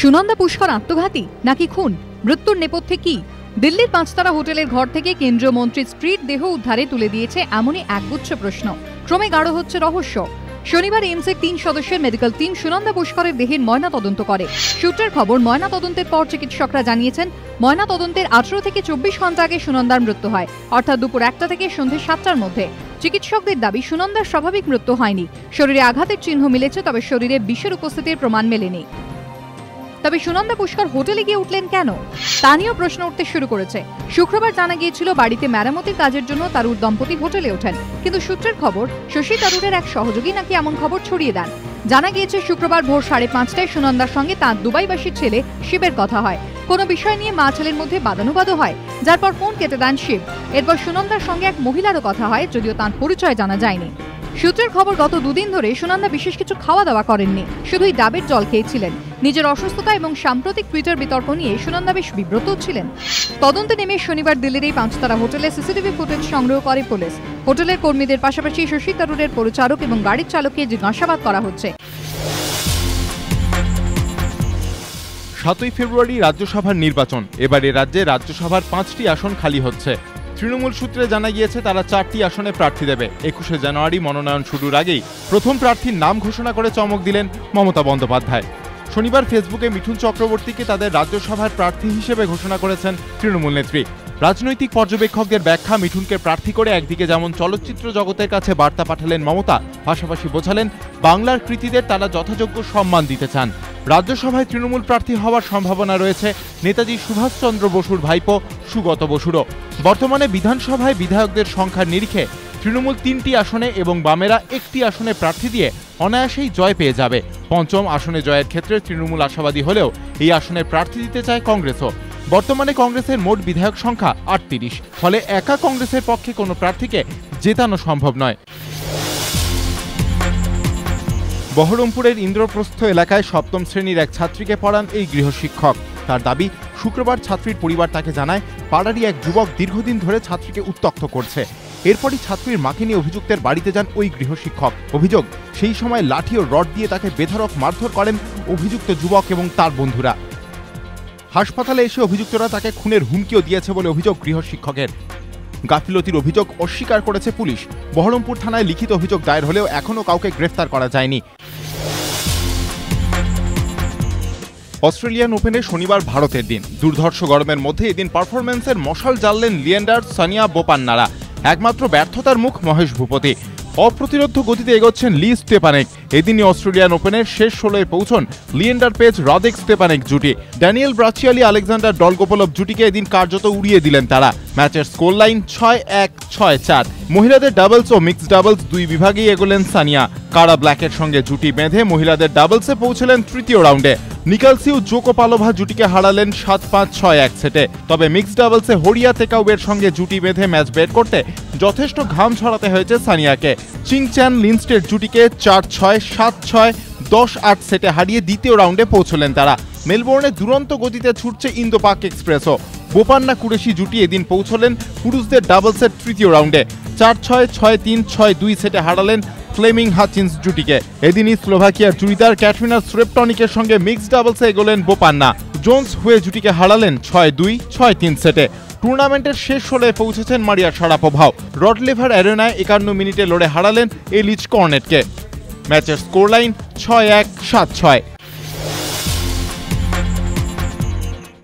সুনন্দা পুষ্কর আত্মঘাতী নাকি খুন? মৃত্যুর নেপথ্যে কি? দিল্লির 5 তারা হোটেলের ঘর থেকে কেন্দ্রীয় মন্ত্রীর স্ত্রীর দেহ উদ্ধারে তুলে দিয়েছে এমনই একগুচ্ছ প্রশ্ন। ক্রমে গাঢ় হচ্ছে রহস্য। শনিবার এইমসের 3 সদস্যের মেডিকেল টিম সুনন্দা পুষ্করের দেহের ময়না তদন্ত করে। সূত্রের খবর, ময়না তদন্তের পর চিকিৎসকরা জানিয়েছেন ময়না তদন্তের 18 থেকে 24 ঘন্টা আগে সুনন্দার মৃত্যু হয়, অর্থাৎ দুপুর 1টা থেকে সন্ধ্যে 7টার মধ্যে। চিকিৎসকদের দাবি, সুনন্দার স্বাভাবিক মৃত্যু হয়নি। শরীরে আঘাতের চিহ্ন মিলেছে, তবে শরীরে বিষের উপস্থিতির প্রমাণ মেলেনি। তবে সুনন্দা পুষ্কর হোটেলে গিয়ে উঠলেন কেন, তা নিয়েও প্রশ্ন উঠতে শুরু করেছে। শুক্রবার জানা গিয়েছিল বাড়িতে মেরামতির কাজের জন্য তারুর দম্পতি হোটেলে ওঠেন, কিন্তু সূত্রের খবর শশী তারুরের এক সহযোগী নাকি এমন খবর ছড়িয়ে দেন। জানা গিয়েছে শুক্রবার ভোর 5:30টায় সুনন্দার সঙ্গে তাঁর দুবাইবাসীর ছেলে শিবের কথা হয়। কোনো বিষয় নিয়ে মা ছেলের মধ্যে বাদানুবাদও হয়, যার পর ফোন কেটে দেন শিব। এরপর সুনন্দার সঙ্গে এক মহিলারও কথা হয়, যদিও তাঁর পরিচয় জানা যায়নি। সূত্রের খবর, গত 2 দিন ধরে সুনন্দা বিশেষ কিছু খাওয়া দাওয়া করেননি, শুধুই ডাবের জল খেয়েছিলেন। নিজের অসুস্থতা এবং সাম্প্রতিক টুইটার বিতর্ক নিয়ে সুনন্দা বেশ বিব্রত ছিলেন। তদন্তে নেমে শনিবার দিল্লির এই 5 তারা হোটেলে সিসিটিভি ফুটেজ সংগ্রহ করে পুলিশ। হোটেলের কর্মীদের পাশাপাশি শশী তারুরের পরিচারক এবং গাড়ির চালককে জিজ্ঞাসাবাদ করা হচ্ছে। 7ই ফেব্রুয়ারি রাজ্যসভার নির্বাচন। এবারে রাজ্যে রাজ্যসভার 5টি আসন খালি হচ্ছে। তৃণমূল সূত্রে জানা গিয়েছে তারা 4টি আসনে প্রার্থী দেবে। 21শে জানুয়ারি মনোনয়ন শুরুর আগেই প্রথম প্রার্থীর নাম ঘোষণা করে চমক দিলেন মমতা বন্দ্যোপাধ্যায়। শনিবার ফেসবুকে মিঠুন চক্রবর্তীকে তাদের রাজ্যসভার প্রার্থী হিসেবে ঘোষণা করেছেন তৃণমূল নেত্রী। রাজনৈতিক পর্যবেক্ষকদের ব্যাখ্যা, মিঠুনকে প্রার্থী করে একদিকে যেমন চলচ্চিত্র জগতের কাছে বার্তা পাঠালেন মমতা, পাশাপাশি বোঝালেন বাংলার কৃতীদের তারা যথাযোগ্য সম্মান দিতে চান। রাজ্যসভায় তৃণমূল প্রার্থী হওয়ার সম্ভাবনা রয়েছে নেতাজি সুভাষচন্দ্র বসুর ভাইপো সুগত বসুরও। বর্তমানে বিধানসভায় বিধায়কদের সংখ্যার নিরিখে তৃণমূল 3টি আসনে এবং বামেরা 1টি আসনে প্রার্থী দিয়ে অনায়াসেই জয় পেয়ে যাবে। 5ম আসনে জয়ের ক্ষেত্রে তৃণমূল আশাবাদী হলেও এই আসনে প্রার্থী দিতে চায় কংগ্রেসও। বর্তমানে কংগ্রেসের মোট বিধায়ক সংখ্যা 38, ফলে একা কংগ্রেসের পক্ষে কোনো প্রার্থীকে জেতানো সম্ভব নয়। বহরমপুরের ইন্দ্রপ্রস্থ এলাকায় 7ম শ্রেণীর এক ছাত্রীকে পড়ান এই গৃহশিক্ষক। তার দাবি, শুক্রবার ছাত্রীর পরিবার তাকে জানায় পাড়ারই এক যুবক দীর্ঘদিন ধরে ছাত্রীকে উত্ত্যক্ত করছে। এরপরই ছাত্রীর মাকে নিয়ে অভিযুক্তের বাড়িতে যান ওই গৃহশিক্ষক। অভিযোগ, সেই সময় লাঠি ও রড দিয়ে তাকে বেধড়ক মারধর করেন অভিযুক্ত যুবক এবং তার বন্ধুরা। হাসপাতালে এসে অভিযুক্তরা তাকে খুনের হুমকিও দিয়েছে বলে অভিযোগ গৃহশিক্ষকের। গাফিলতির অভিযোগ অস্বীকার করেছে পুলিশ। বহরমপুর থানায় লিখিত অভিযোগ দায়ের হলেও এখনও কাউকে গ্রেফতার করা যায়নি। অস্ট্রেলিয়ান ওপেনে শনিবার ভারতের দিন। দুর্ধর্ষ গরমের মধ্যে এদিন পারফরম্যান্সের মশাল জ্বাললেন লিয়েন্ডার, সানিয়া বোপান্নারা। একমাত্র ব্যর্থতার মুখ মহেশ ভূপতি। অপ্রতিরোধ গতিতে এগোচ্ছেন লি স্টেপানেক। এদিনই অস্ট্রেলিয়ান ওপেনের শেষ 16-এ পৌঁছন লিয়েন্ডার পেজ, রদেক স্টেপানেক জুটি। ড্যানিয়েল ব্রাচিয়ালি, আলেকজান্ডার ডলগোপোলভ জুটিকে এদিন কার্যত উড়িয়ে দিলেন তারা। ম্যাচের স্কোর লাইন 6-1, 6-4। মহিলাদের ডাবলস ও মিক্সড ডাবলস 2 বিভাগেই এগোলেন সানিয়া। কারা ব্ল্যাকের সঙ্গে জুটি বেঁধে মহিলাদের ডাবলসে পৌঁছলেন 3য় রাউন্ডে। নিকালসিউ জোকোপালোভা জুটিকে হারালেন 7-5, 6-1 সেটে। তবে মিক্সড ডাবলসে হরিয়া তেকাউবের সঙ্গে জুটি বেঁধে ম্যাচ বের করতে যথেষ্ট ঘাম ছড়াতে হয়েছে সানিয়াকে। চিংচ্যান লিনস্টের জুটিকে 4-6, 7-6, 10-8 সেটে হারিয়ে 2য় রাউন্ডে পৌঁছলেন তারা। মেলবোর্নে দুরন্ত গতিতে ছুটছে ইন্দো পাক এক্সপ্রেসও। বোপান্না কুরেশি জুটি এদিন পৌঁছলেন পুরুষদের ডাবলসের 3য় রাউন্ডে। 4-6, 6-3, 6-2 সেটে হারালেন ফ্লেমিং হাচিন্স জুটিকে। এদিনই স্লোভাকিয়ার জুড়িদার ক্যাটরিনা স্রেপটনিকের সঙ্গে মিক্সড ডাবলসে এগোলেন বোপান্না। জোন্স হুয়ে জুটিকে হারালেন 6-2, 6-3 সেটে। টুর্নামেন্টের শেষ 16-এ পৌঁছেছেন মারিয়া শারাপোভাও। রড লেভার অ্যারেনায় 51 মিনিটে লড়ে হারালেন এলিচ কর্নেটকে। ম্যাচের স্কোর লাইন 6-1, 7-6।